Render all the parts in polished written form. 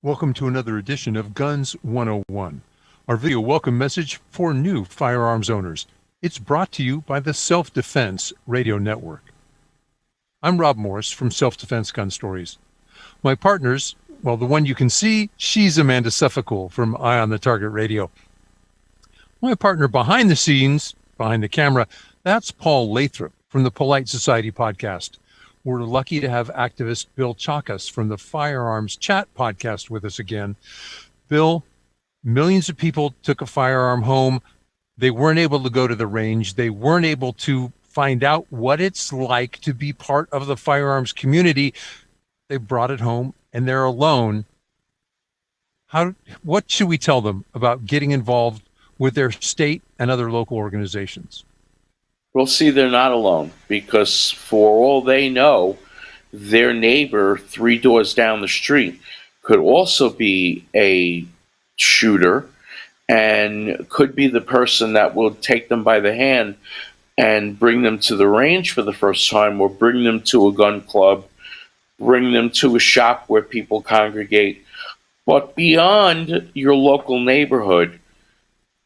Welcome to another edition of Guns 101, our video welcome message for new firearms owners. It's brought to you by the Self-Defense Radio Network. I'm Rob Morris from Self-Defense Gun Stories. My partners, well, the one you can see, she's Amanda Suffolk from Eye on the Target Radio. My partner behind the scenes, behind the camera, that's Paul Lathrop from the Polite Society Podcast. We're lucky to have activist Bill Chachkes from the Firearms Chat Podcast with us again. Bill, millions of people took a firearm home. They weren't able to go to the range. They weren't able to find out what it's like to be part of the firearms community. They brought it home and they're alone. What should we tell them about getting involved with their state and other local organizations? Well, see, they're not alone, because for all they know, their neighbor 3 doors down the street could also be a shooter and could be the person that will take them by the hand and bring them to the range for the first time, or bring them to a gun club, bring them to a shop where people congregate. But beyond your local neighborhood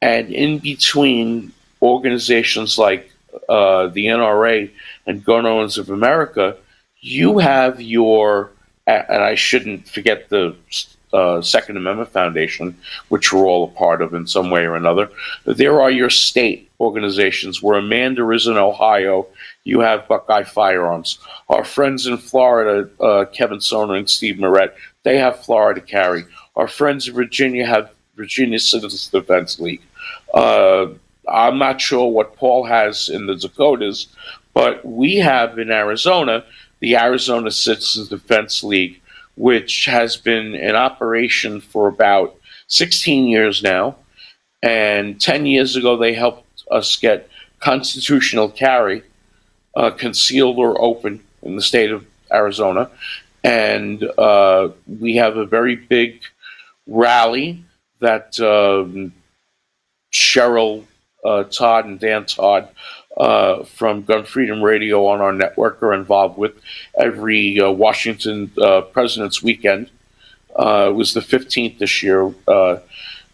and in between organizations like the NRA and Gun Owners of America, you have your, and I shouldn't forget the Second Amendment Foundation, which we're all a part of in some way or another. There are your state organizations. Where Amanda is in Ohio, you have Buckeye Firearms. Our friends in Florida, Kevin Soner and Steve Moret, they have Florida Carry. Our friends in Virginia have Virginia Citizens Defense League. I'm not sure what Paul has in the Dakotas, but we have in Arizona the Arizona Citizens Defense League, which has been in operation for about 16 years now. And 10 years ago, they helped us get constitutional carry, concealed or open, in the state of Arizona. And we have a very big rally that Cheryl Todd and Dan Todd from Gun Freedom Radio on our network are involved with every Washington President's Weekend. It was the 15th this year.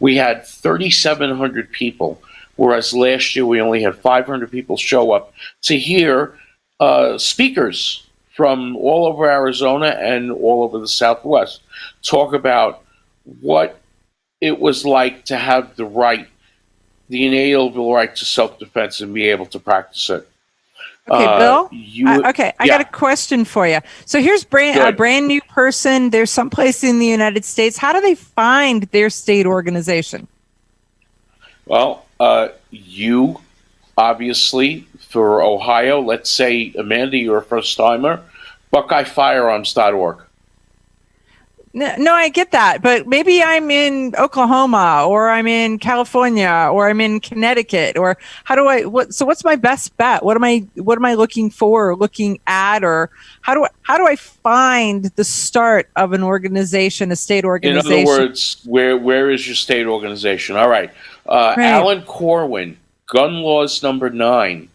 We had 3,700 people, whereas last year we only had 500 people show up to hear speakers from all over Arizona and all over the Southwest talk about what it was like to have the inalienable right to self-defense and be able to practice it. Okay, Bill. I got a question for you. So here's a brand new person. There's someplace in the United States. How do they find their state organization? Well, you obviously, for Ohio, let's say, Amanda, you're a first-timer, BuckeyeFirearms.org. No, I get that, but maybe I'm in Oklahoma, or I'm in California, or I'm in Connecticut, or what's my best bet? What am I looking for, or looking at, or how do I find the start of an organization, a state organization? In other words, where is your state organization? All right. Alan Corwin, Gun Laws number 9.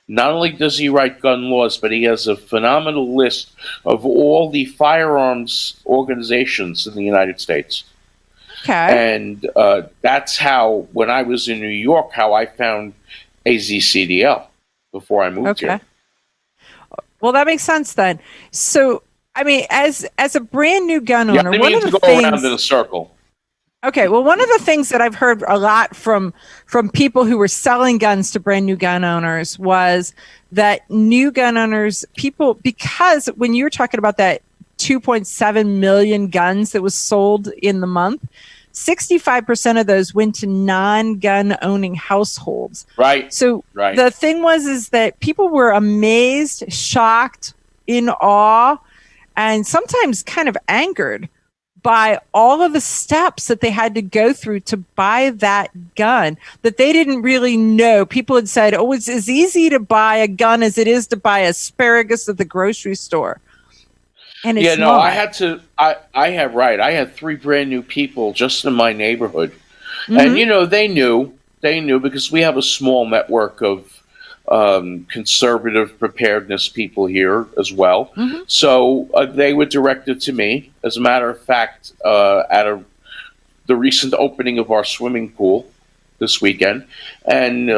Not only does he write gun laws, but he has a phenomenal list of all the firearms organizations in the United States. Okay. And that's how, when I was in New York, how I found AZCDL before I moved here. Well, that makes sense then. So, I mean, as a brand new gun owner, one of the things, around in a circle. Okay, well, one of the things that I've heard a lot from people who were selling guns to brand new gun owners was that new gun owners, because when you were talking about that 2.7 million guns that was sold in the month, 65% of those went to non-gun owning households. Right. So the thing is that people were amazed, shocked, in awe, and sometimes kind of angered by all of the steps that they had to go through to buy that gun that they didn't really know. People had said, oh, it's as easy to buy a gun as it is to buy asparagus at the grocery store. And it's not. I had 3 brand new people just in my neighborhood. Mm-hmm. And, they knew because we have a small network of conservative preparedness people here as well. Mm-hmm. So they were directed to me. As a matter of fact, the recent opening of our swimming pool this weekend, and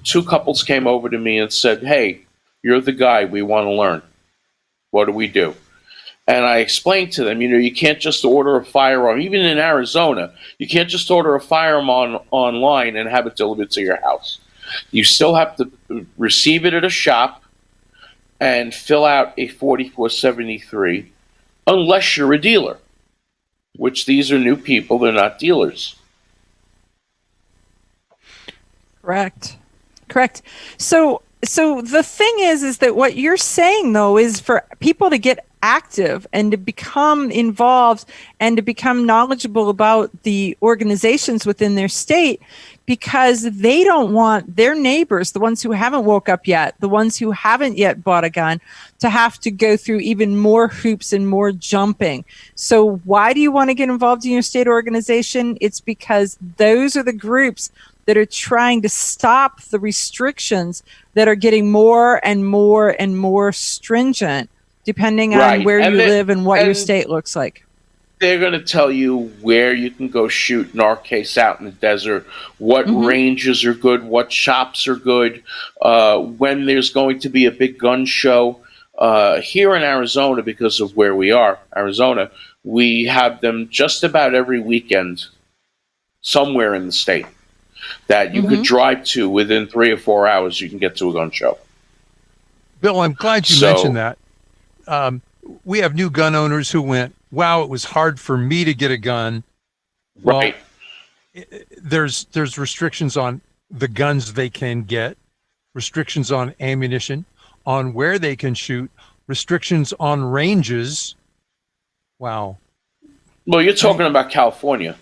two couples came over to me and said, "Hey, you're the guy. We want to learn. What do we do?" And I explained to them, you can't just order a firearm. Even in Arizona, you can't just order a firearm online and have it delivered to your house. You still have to receive it at a shop and fill out a 4473, unless you're a dealer, which these are new people. They're not dealers. Correct. So the thing is that what you're saying, though, is for people to get active and to become involved and to become knowledgeable about the organizations within their state, because they don't want their neighbors, the ones who haven't woke up yet, the ones who haven't yet bought a gun, to have to go through even more hoops and more jumping. So why do you want to get involved in your state organization? It's because those are the groups that are trying to stop the restrictions that are getting more and more and more stringent, depending on where you live and what your state looks like. They're going to tell you where you can go shoot, in our case, out in the desert, what ranges are good, what shops are good, when there's going to be a big gun show. Here in Arizona, because of where we are, Arizona, we have them just about every weekend somewhere in the state that you could drive to within 3 or 4 hours. You can get to a gun show. Bill, I'm glad you mentioned that. We have new gun owners who went, wow, it was hard for me to get a gun. Right. Well, there's restrictions on the guns they can get, restrictions on ammunition, on where they can shoot, restrictions on ranges. Wow. Well, you're talking about California.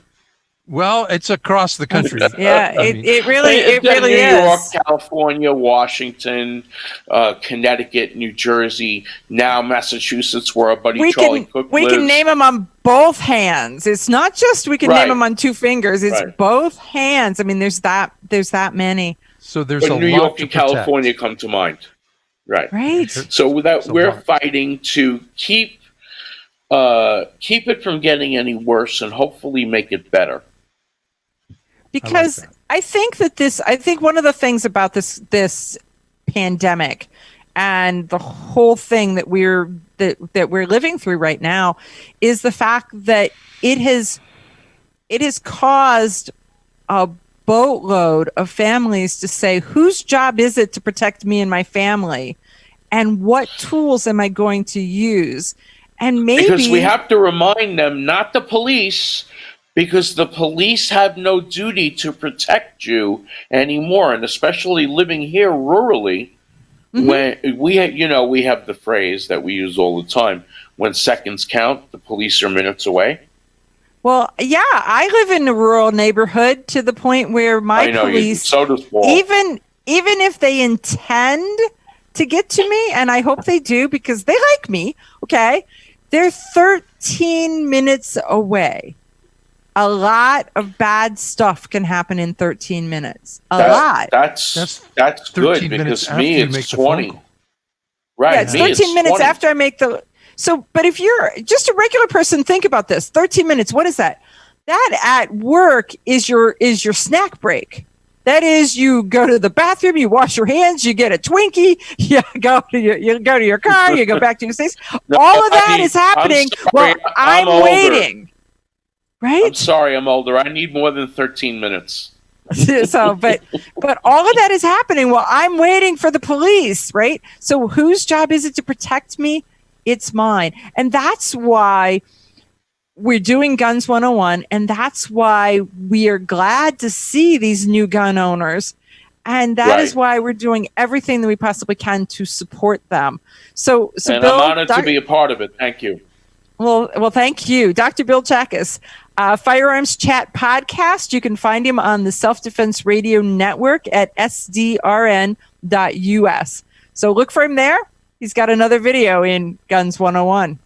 Well, it's across the country. Yeah, it really is. New York, California, Washington, Connecticut, New Jersey, now Massachusetts, where our buddy Charlie Cook lives. We can name them on both hands. It's not just we can name them on 2 fingers. It's both hands. I mean, there's that many. So there's a lot to protect. New York and California come to mind. Right. So we're fighting to keep it from getting any worse and hopefully make it better. Because I think one of the things about this pandemic and the whole thing that we're living through right now is the fact that it has caused a boatload of families to say, whose job is it to protect me and my family, and what tools am I going to use? And maybe because we have to remind them, not the police, because the police have no duty to protect you anymore, and especially living here rurally, when we have the phrase that we use all the time: when seconds count, the police are minutes away. Well, yeah, I live in a rural neighborhood to the point where my police, so does Paul. even if they intend to get to me, and I hope they do because they like me, okay, they're 13 minutes away. A lot of bad stuff can happen in 13 minutes. A lot. That's good, because me, it's 20. Right. Yeah, it's 13 minutes after I make the... So, but if you're just a regular person, think about this. 13 minutes, what is that? That at work is your snack break. That is, you go to the bathroom, you wash your hands, you get a Twinkie, you go to your car, you go back to your space. All of that is happening while I'm waiting. Right? I'm sorry, I'm older. I need more than 13 minutes. So, but all of that is happening while I'm waiting for the police, right? So whose job is it to protect me? It's mine. And that's why we're doing Guns 101, and that's why we are glad to see these new gun owners. And that is why we're doing everything that we possibly can to support them. So and Bill, I'm honored to be a part of it. Thank you. Well, thank you. Dr. Bill Chachkes, Firearms Chat Podcast. You can find him on the Self-Defense Radio Network at sdrn.us. So look for him there. He's got another video in Guns 101.